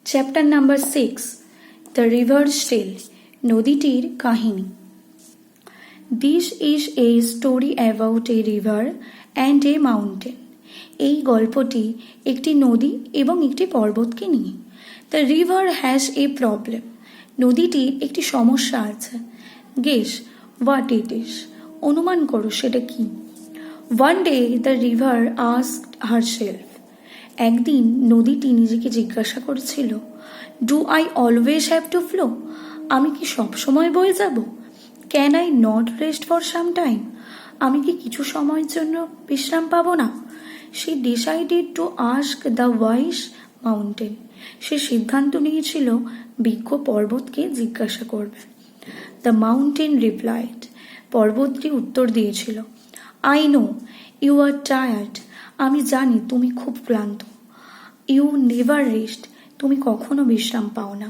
Chapter number 6, the river still, নদীটির কাহিনী। This is a story about a river and a mountain. এই গল্পটি একটি নদী এবং একটি পর্বতকে নিয়ে। The river has a problem, নদীটির একটি সমস্যা আছে। গেস হোয়াট ইট ইজ, অনুমান করো সেটা কি। One day the river asked herself, একদিন নদীটি নিজেকে জিজ্ঞাসা করেছিল, do I always have to flow, আমি কি সবসময় বয়ে যাব? Can I not rest for some time, আমি কি কিছু সময়ের জন্য বিশ্রাম পাবো না? সে decided to ask the wise mountain, সে সিদ্ধান্ত নিয়েছিল বিজ্ঞ পর্বতকে জিজ্ঞাসা করবে। দ্য মাউন্টেন রিপ্লাইড, পর্বতটি উত্তর দিয়েছিল, I know you are tired, আমি জানি তুমি খুব ক্লান্ত। ইউ নেভার রেস্ট, তুমি কখনো বিশ্রাম পাও না।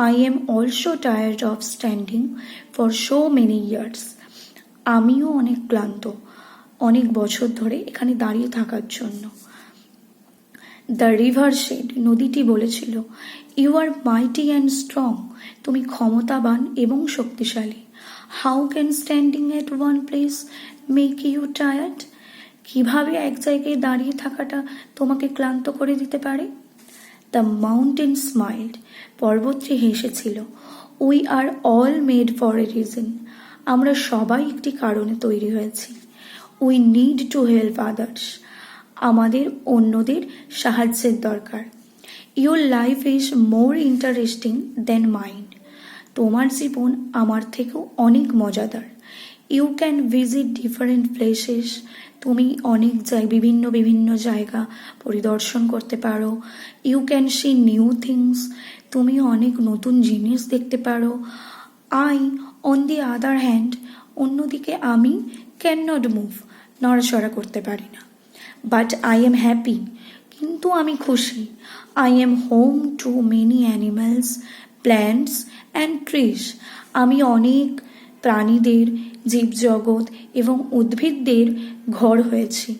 I am also tired of standing for so many years, আমিও অনেক ক্লান্ত অনেক বছর ধরে এখানে দাঁড়িয়ে থাকার জন্য। দ্য রিভার শেড, নদীটি বলেছিল, you are mighty and strong, তুমি ক্ষমতাবান এবং শক্তিশালী। How can standing at one place make you tired, কিভাবে এক জায়গায় দাঁড়িয়ে থাকাটা তোমাকে ক্লান্ত করে দিতে পারে? দ্য মাউন্টেন স্মাইল্ড, পর্বতটি হেসেছিল, we are all made for a reason, আমরা সবাই একটি কারণে তৈরি হয়েছি। We need to help others, আমাদের অন্যদের সাহায্যের দরকার। Your life is more interesting than mind, তোমার জীবন আমার থেকেও অনেক মজাদার। You can visit different places, তুমি অনেক বিভিন্ন জায়গা পরিদর্শন করতে পারো। You can see new things, তুমি অনেক নতুন জিনিস দেখতে পারো। I on the other hand, অন্যদিকে আমি ক্যান নট মুভ, নড়াচড়া করতে পারি না। বাট আই এম হ্যাপি, কিন্তু আমি খুশি। I am home to many animals, plants and trees, আমি অনেক প্রাণীদের, জীবজগৎ এবং উদ্ভিদদের ঘর হয়েছি।